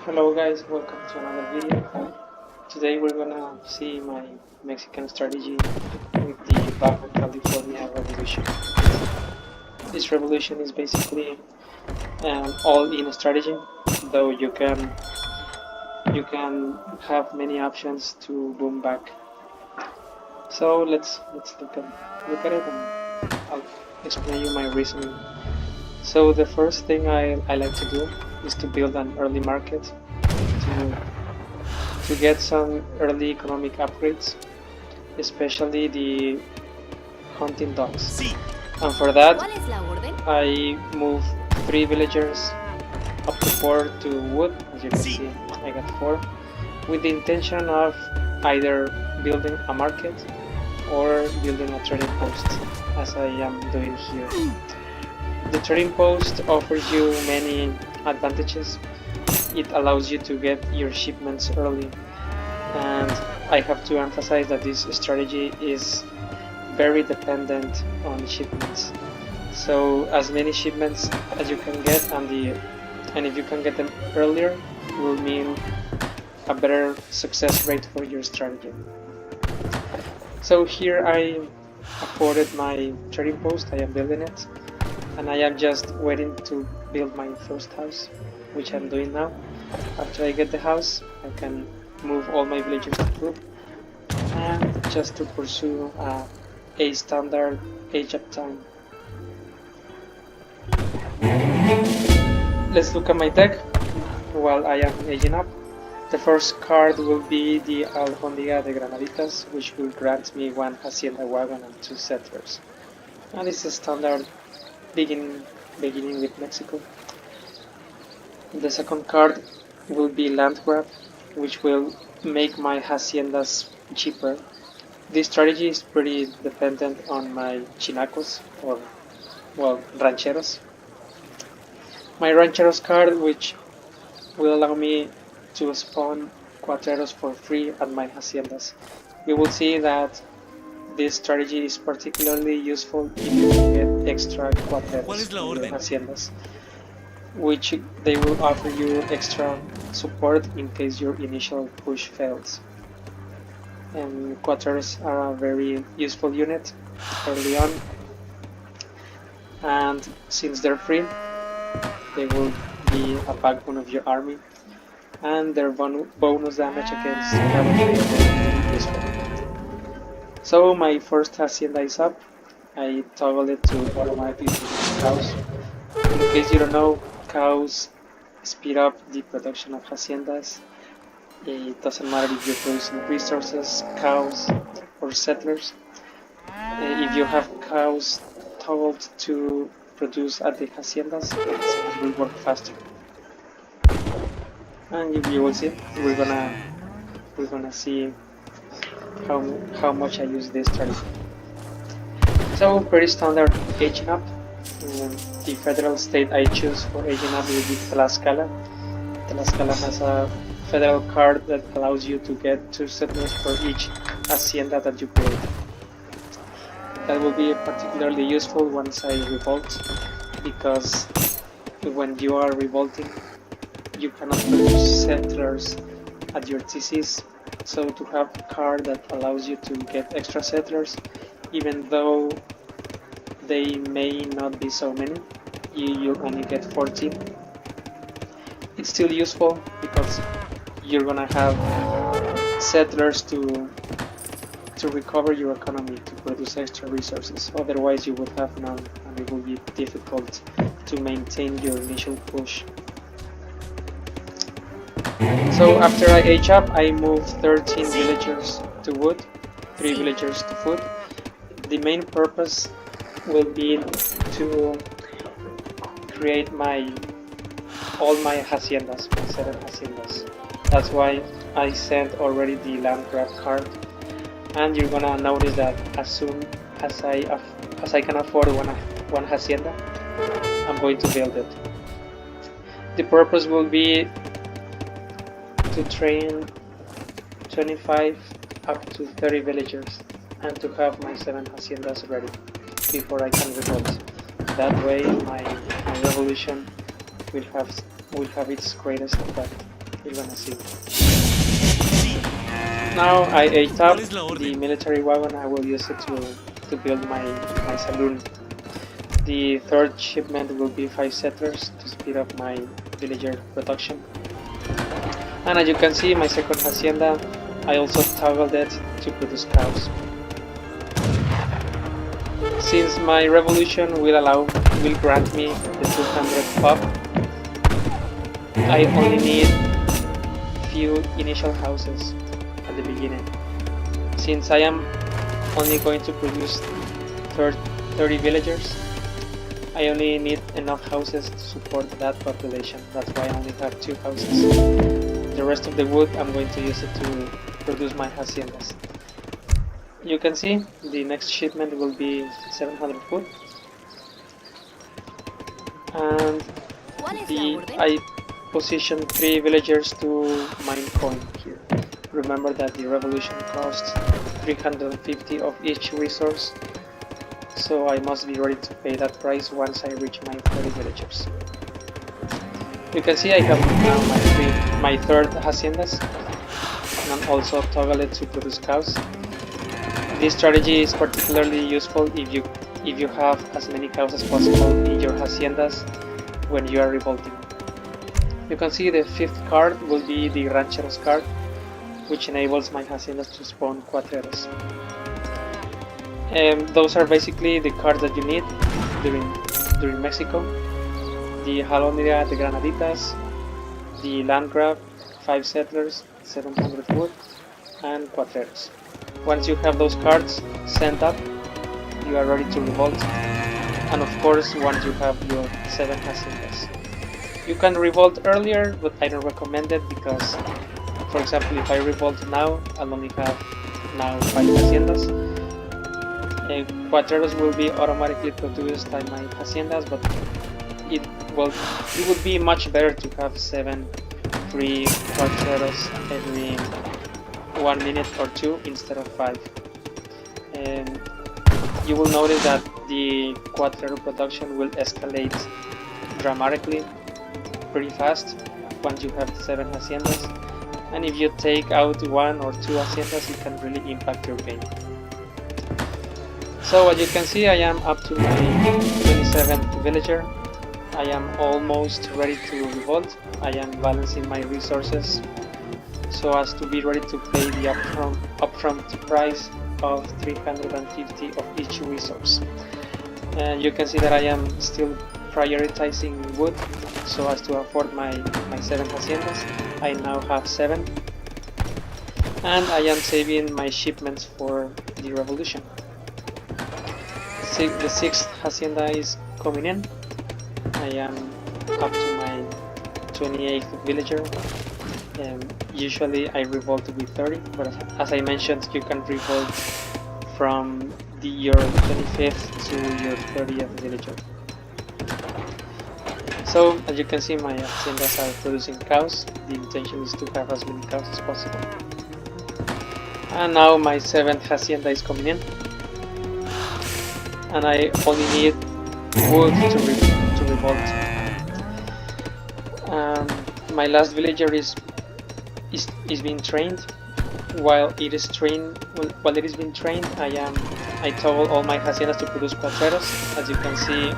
Hello guys, welcome to another video. Today we're gonna see my Mexican strategy with the Baja California revolution. This revolution is basically an all-in strategy, though you can have many options to boom back. So let's look at it and I'll explain you my reasoning. So the first thing I like to do is to build an early market to get some early economic upgrades, especially the hunting dogs. And for that, I move 3 villagers up to 4 to wood. As you can see, I got 4, with the intention of either building a market or building a trading post, as I am doing here. The trading post offers you many advantages. It allows you to get your shipments early, and I have to emphasize that this strategy is very dependent on shipments. So as many shipments as you can get, and if you can get them earlier, will mean a better success rate for your strategy. So here I afforded my trading post, I am building it, and I am just waiting to build my first house, which I'm doing now. After I get the house, I can move all my villagers to food, and just to pursue a standard age up time. Let's look at my deck while I am aging up. The first card will be the Alhóndiga de Granaditas, which will grant me 1 Hacienda Wagon and 2 settlers. And it's a standard beginning with Mexico. The second card will be Land Grab, which will make my haciendas cheaper. This strategy is pretty dependent on my chinacos, or well, rancheros. My rancheros card, which will allow me to spawn Cuatreris for free at my haciendas. You will see that this strategy is particularly useful if you get extra Cuatreris in your haciendas, which they will offer you extra support in case your initial push fails. And Cuatreris are a very useful unit early on, and since they're free, they will be a backbone of your army, and their bonus damage against cavalry is very useful. So my first hacienda is up. I toggle it to automatically produce cows. In case you don't know, cows speed up the production of haciendas. It doesn't matter if you're producing resources, cows, or settlers. If you have cows toggled to produce at the haciendas, it will work faster. And if you will see, we're gonna see how much I use this strategy. So pretty standard aging up. The federal state I choose for aging up will be Tlaxcala. Tlaxcala has a federal card that allows you to get 2 settlers for each hacienda that you build. That will be particularly useful once I revolt, because when you are revolting, you cannot produce settlers at your TCs. So to have a card that allows you to get extra settlers, even though they may not be so many, you only get 14. It's still useful because you're gonna have settlers to recover your economy, to produce extra resources. Otherwise you would have none, and it will be difficult to maintain your initial push. So after I age up, I move 13 villagers to wood, 3 villagers to food. The main purpose will be to create all my haciendas, my 7 haciendas. That's why I sent already the land grab card, and you're gonna notice that as soon as I can afford one hacienda, I'm going to build it. The purpose will be to train 25 up to 30 villagers, and to have my 7 haciendas ready before I can revolt. That way my revolution will have its greatest effect. You're gonna see. Now I ate up the military wagon. I will use it to build my saloon. The third shipment will be 5 settlers to speed up my villager production. And as you can see, my second hacienda, I also toggled it to produce cows. Since my revolution will grant me the 200 pop, I only need few initial houses at the beginning. Since I am only going to produce 30 villagers, I only need enough houses to support that population. That's why I only have 2 houses. The rest of the wood I'm going to use it to produce my haciendas. You can see the next shipment will be 700 wood. And I position 3 villagers to mine coin here. Remember that the revolution costs 350 of each resource, so I must be ready to pay that price once I reach my 30 villagers. You can see I have now my third haciendas, and I'm also toggle it to produce cows. This strategy is particularly useful if you have as many cows as possible in your haciendas when you are revolting. You can see the 5th card will be the Rancheros card, which enables my haciendas to spawn Cuatreris. Those are basically the cards that you need during Mexico. The Jalonria de Granaditas, the Land Grab, 5 settlers, 700 wood, and Cuatreris. Once you have those cards sent up, you are ready to revolt. And of course, once you have your 7 haciendas. You can revolt earlier, but I don't recommend it because, for example, if I revolt now, I'll only have now 5 haciendas. Cuatreros will be automatically produced by my haciendas, but it would be much better to have 7 free Cuatreros every 1 minute or 2 instead of 5. And you will notice that the Cuatrero production will escalate dramatically pretty fast once you have 7 haciendas, and if you take out 1 or 2 haciendas, it can really impact your game. So as you can see, I am up to my 27th villager. I am almost ready to revolt. I am balancing my resources so as to be ready to pay the upfront price of 350 of each resource. And you can see that I am still prioritizing wood so as to afford my 7 haciendas. I now have 7, and I am saving my shipments for the revolution. The 6th hacienda is coming in. I am up to my 28th villager. Usually I revolt with 30, but as I mentioned, you can revolt from your 25th to your 30th villager. So as you can see, my haciendas are producing cows. The intention is to have as many cows as possible. And now my 7th hacienda is coming in, and I only need wood to revolt. My last villager is being trained. While it is being trained, I toggle all my haciendas to produce Cuatreros. As you can see,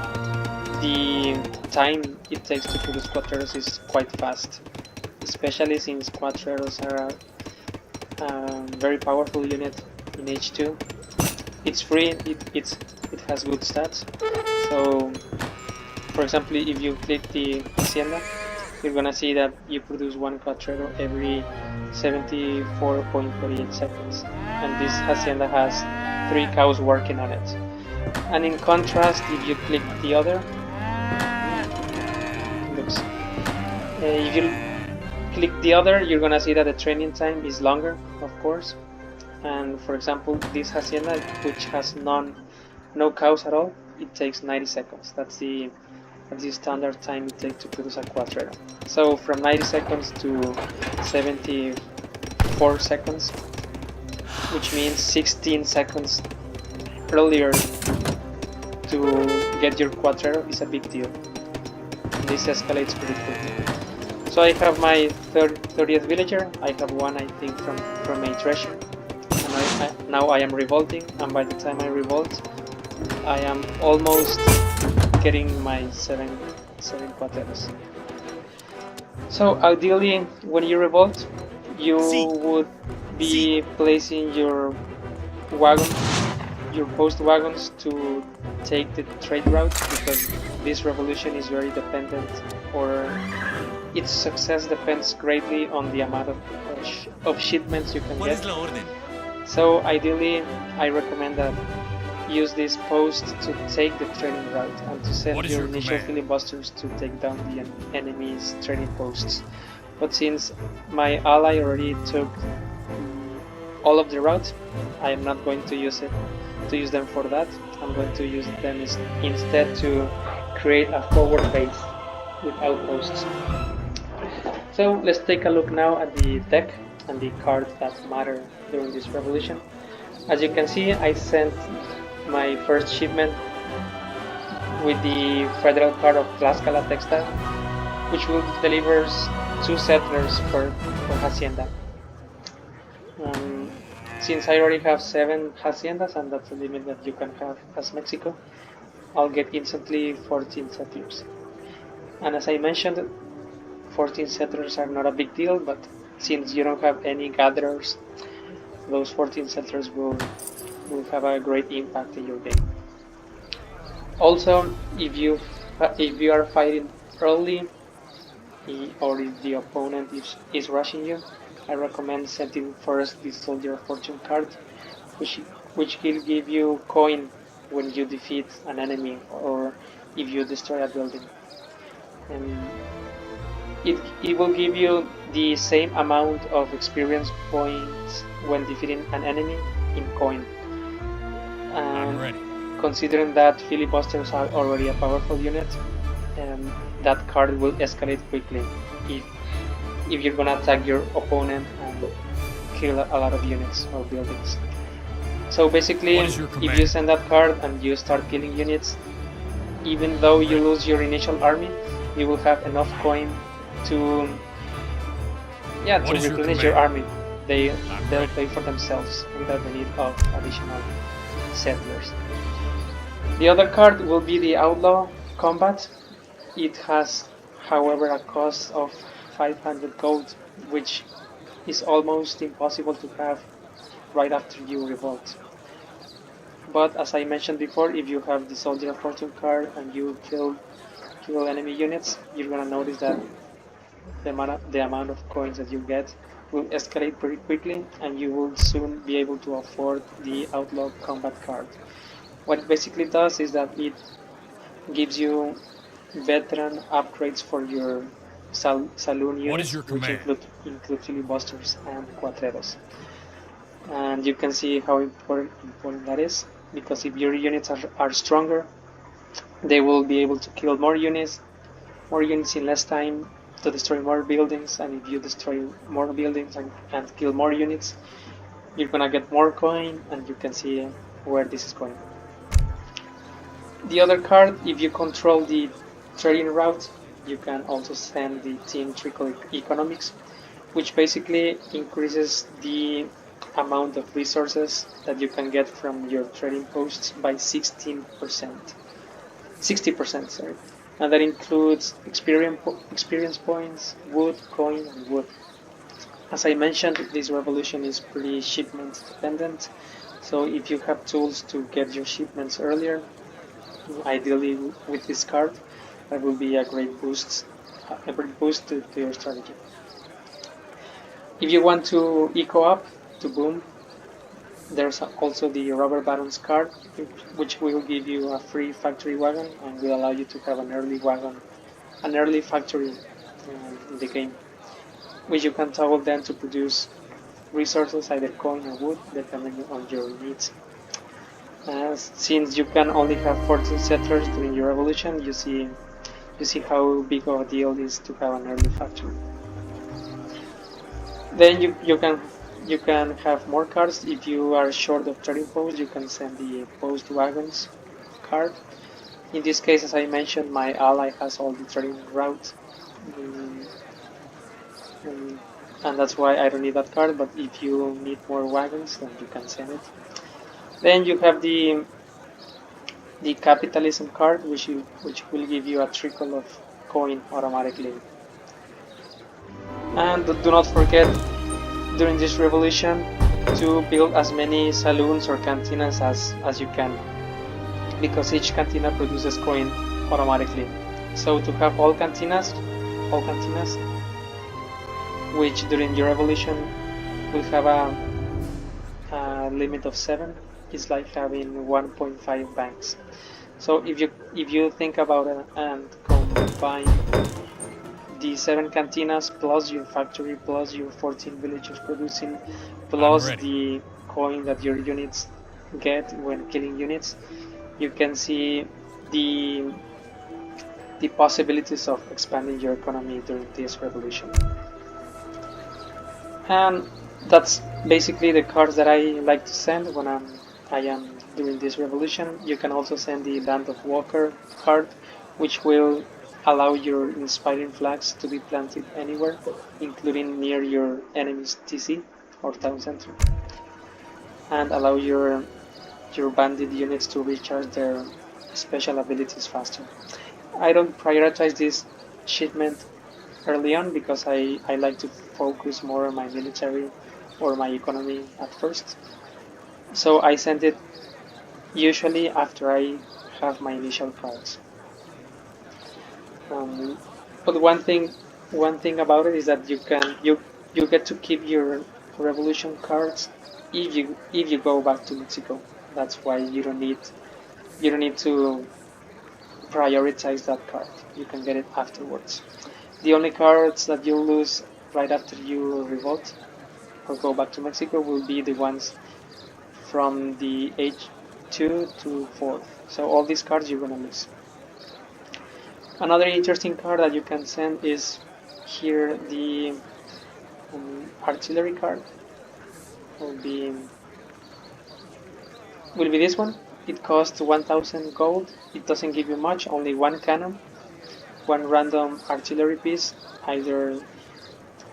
the time it takes to produce Cuatreros is quite fast, especially since Cuatreros are a very powerful unit in H2. It's free, it has good stats. So, for example, if you click the hacienda, you're gonna see that you produce 1 Cuatrero every 74.48 seconds, and this hacienda has 3 cows working on it. And in contrast, if you click the other, if you click the other, you're gonna see that the training time is longer, of course. And for example, this hacienda, which has no cows at all, it takes 90 seconds. That's the standard time it takes to produce a Cuatrero. So from 90 seconds to 74 seconds, which means 16 seconds earlier to get your Cuatrero, is a big deal. This escalates pretty quickly. So I have my 30th villager. I have one, I think, from a treasure, and now I am revolting. And by the time I revolt, I am almost getting my seven Cuatreris. So ideally, when you revolt, you would be placing your wagon, your post wagons to take the trade route, because this revolution is very dependent, or its success depends greatly on the amount of shipments you can get. So ideally, I recommend that use this post to take the trading route and to send your initial filibusters to take down the enemy's trading posts. But since my ally already took all of the route, I am not going to use them for that. I'm going to use them instead to create a forward base with outposts. So let's take a look now at the deck and the cards that matter during this revolution. As you can see, I sent my first shipment with the federal card of Tlaxcala Textile, which will deliver 2 settlers per hacienda. Since I already have 7 haciendas, and that's the limit that you can have as Mexico, I'll get instantly 14 settlers. And as I mentioned, 14 settlers are not a big deal, but since you don't have any gatherers, those 14 settlers will have a great impact in your game. Also, if you are fighting early, or if the opponent is rushing you, I recommend setting first the Soldier of Fortune card, which will give you coin when you defeat an enemy or if you destroy a building. And it will give you the same amount of experience points when defeating an enemy in coin. And considering that filibusters are already a powerful unit, that card will escalate quickly if you're gonna attack your opponent and kill a lot of units or buildings. So basically, if you send that card and you start killing units, even though you lose your initial army, you will have enough coin to replenish your army. They'll pay for themselves without the need of additional settlers. The other card will be the Outlaw Combat. It has, however, a cost of 500 gold, which is almost impossible to have right after you revolt. But as I mentioned before, if you have the Soldier of Fortune card and you kill enemy units, you're gonna notice that the amount of coins that you get will escalate pretty quickly, and you will soon be able to afford the Outlaw Combat card. What it basically does is that it gives you veteran upgrades for your saloon units, which include filibusters and Cuatreris. And you can see how important that is, because if your units are stronger, they will be able to kill more units in less time, to destroy more buildings, and if you destroy more buildings and kill more units, you're gonna get more coin, and you can see where this is going. The other card, if you control the trading route, you can also send the Team Trickle Economics, which basically increases the amount of resources that you can get from your trading posts by 60%, sorry. And that includes experience points, wood, coin, and wood. As I mentioned, this revolution is pretty shipment dependent, so if you have tools to get your shipments earlier, ideally with this card, that will be a great boost to your strategy. If you want to eco up, to boom, there's also the Robber Baron's card, which will give you a free factory wagon and will allow you to have an early factory in the game, which you can toggle then to produce resources, either coin or wood, depending on your needs. Since you can only have 14 settlers during your revolution, you see how big of a deal it is to have an early factory. Then you can have more cards. If you are short of trading posts, you can send the post wagons card. In this case, as I mentioned, my ally has all the trading route and that's why I don't need that card. But if you need more wagons, then you can send it. Then you have the capitalism card, which will give you a trickle of coin automatically. And do not forget during this revolution to build as many saloons or cantinas as you can, because each cantina produces coin automatically. So to have all cantinas, which during your revolution will have a limit of 7, is like having 1.5 banks. So if you think about it and combine the 7 cantinas plus your factory plus your 14 villagers producing plus the coin that your units get when killing units, you can see the possibilities of expanding your economy during this revolution. And that's basically the cards that I like to send when I am doing this revolution. You can also send the Land of Walker card, which will allow your inspiring flags to be planted anywhere, including near your enemy's TC or town center, and allow your bandit units to recharge their special abilities faster. I don't prioritize this shipment early on because I like to focus more on my military or my economy at first. So I send it usually after I have my initial cards. But one thing about it is that you get to keep your revolution cards if you go back to Mexico. That's why you don't need to prioritize that card. You can get it afterwards. The only cards that you'll lose right after you revolt or go back to Mexico will be the ones from the age 2 to 4. So all these cards you're gonna lose. Another interesting card that you can send is here the artillery card. Will be this one. It costs 1000 gold. It doesn't give you much, only one cannon, one random artillery piece, either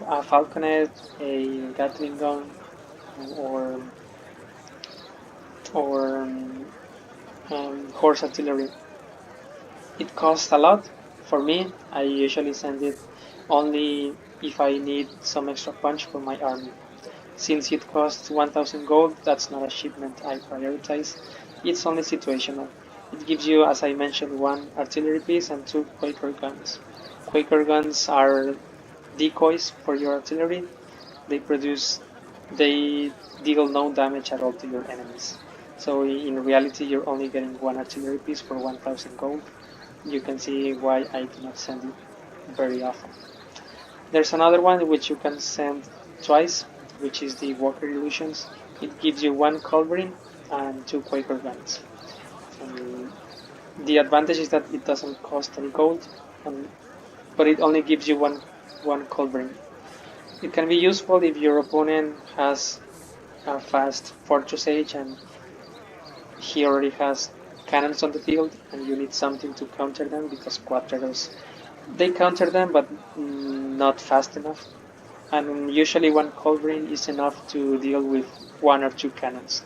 a falconet, a gatling gun, or horse artillery. It costs a lot. For me, I usually send it only if I need some extra punch for my army. Since it costs 1000 gold, that's not a shipment I prioritize. It's only situational. It gives you, as I mentioned, one artillery piece and 2 Quaker guns. Quaker guns are decoys for your artillery. They deal no damage at all to your enemies. So in reality, you're only getting one artillery piece for 1000 gold. You can see why I do not send it very often. There's another one which you can send twice, which is the Walker Illusions. It gives you one culverin and 2 Quaker guns. The advantage is that it doesn't cost any gold, but it only gives you one culverin. It can be useful if your opponent has a fast Fortress Age and he already has cannons on the field and you need something to counter them, because Cuatreris, they counter them but not fast enough, and usually one culverin is enough to deal with 1 or 2 cannons.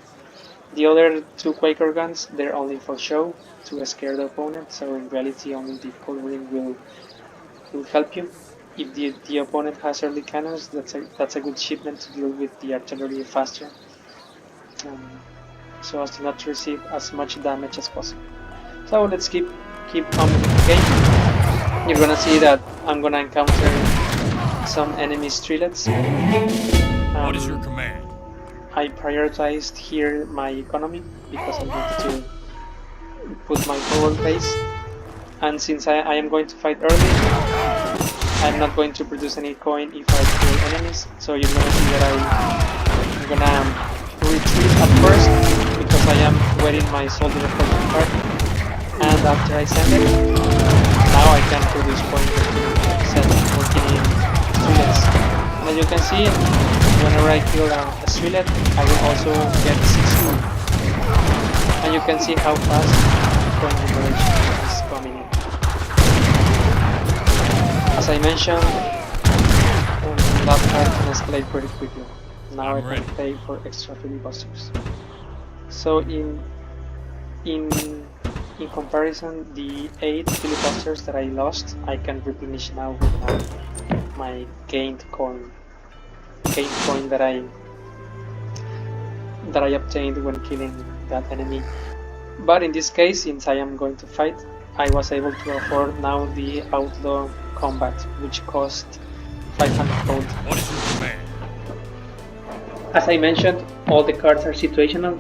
The other 2 Quaker guns, they're only for show, to scare the opponent, so in reality only the culverin will help you. If the opponent has early cannons, that's a good shipment to deal with the artillery faster, so as to not receive as much damage as possible. So let's keep on with the game. You're gonna see that I'm gonna encounter some enemy streelets. What is your command? I prioritized here my economy because I wanted to put my forward pace, and since I am going to fight early, I'm not going to produce any coin if I kill enemies, so you're gonna see that I'm gonna retreat at first because I am waiting my soldier recruitment card, and after I send it, now I can produce coins instead of working in streelets. And as you can see, whenever I kill a streelet, I will also get 6 coin. And you can see how fast coin generation is coming in. As I mentioned, that card can escalate pretty quickly. Now I I'm ready. can pay for extra filibusters. So in comparison, the 8 filibusters that I lost, I can replenish now with my gained coin that I obtained when killing that enemy. But in this case, since I am going to fight, I was able to afford now the outlaw combat, which cost 500 gold. What is your command? As I mentioned, all the cards are situational.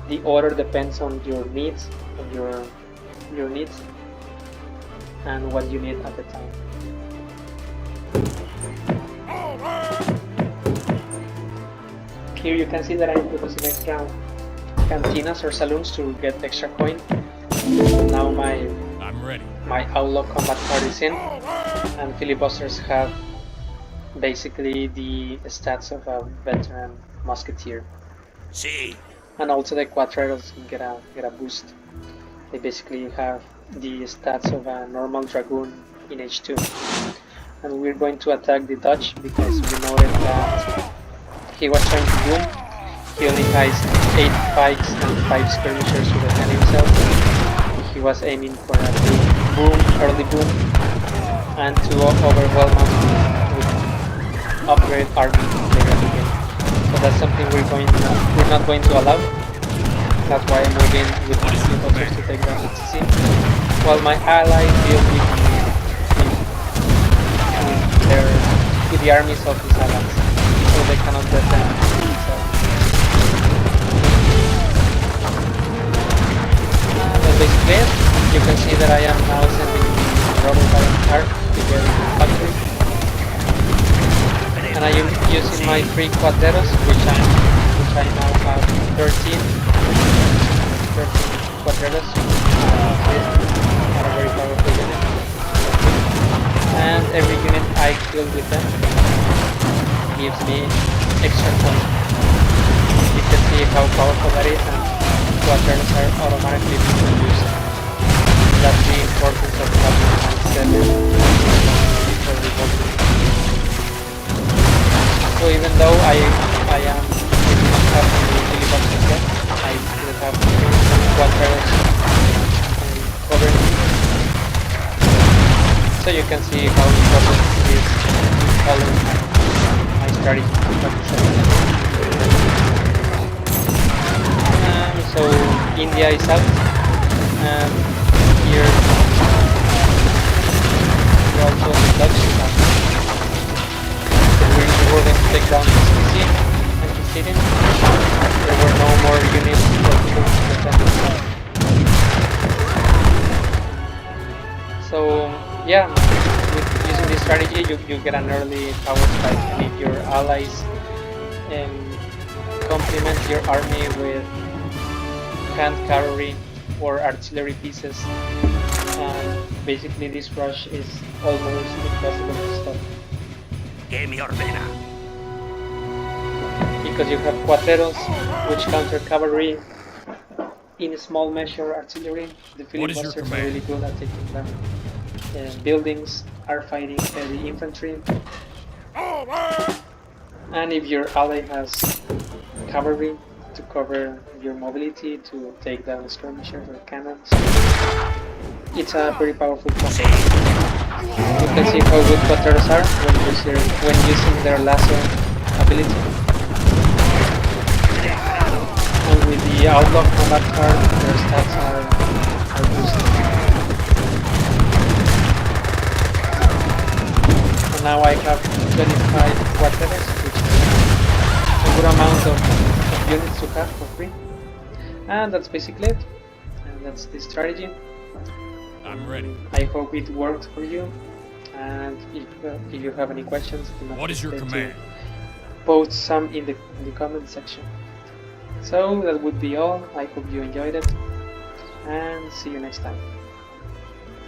The order depends on your needs, and what you need at the time. Here you can see that I'm using extra cantinas or saloons to get extra coin. Now I'm ready. my outlaw combat card is in, and filibusters have basically the stats of a veteran musketeer. See. And also the Cuatreris get a boost. They basically have the stats of a normal dragoon in H2. And we're going to attack the Dutch because we noted that he was trying to boom. He only has 8 pikes and 5 skirmishers to defend himself. He was aiming for a big boom, early boom, and to overwhelm us with upgrade army later in the game. So that's something we're not going to allow. That's why I'm moving with my filibusters to take down HC. While my allies deal with the armies of his allies, so they cannot defend themselves. That's basically it. You can see that I am now sending rubber by card to get factory. And I am using my 3 Cuatreris, which I now have 13 Cuatreris. Not a very powerful unit. And every unit I kill with them gives me extra coin. You can see how powerful that is, and Cuatreris are automatically being used. That's the importance of having a 7 So even though I am not having the filibusters yet, I still have Cuatreris covering. So you can see how important it is to follow my strategy. So India is out, and here also the Dutch is out. We're going to take down HC and Histidin. There were no more units for people to defend themselves. So yeah, with using this strategy you get an early power spike, and if your allies complement your army with hand cavalry or artillery pieces, basically this rush is almost impossible to stop. Que me ordena. Because you have Cuatreros, which counter cavalry, in small measure artillery. The filibusters are really good at taking down buildings, are fighting heavy infantry. And if your ally has cavalry to cover your mobility, to take down skirmishers or cannons, it's a very powerful combo. You can see how good Cuatreros are when using their lasso ability. And with the outlaw combat card, their stats are boosted. And now I have 25 Cuatreros, which is a good amount of units to have for free. And that's basically it. And that's the strategy. I'm ready. I hope it worked for you, and if you have any questions, do not What is your hesitate command? to post some in the comment section. So that would be all. I hope you enjoyed it, and see you next time.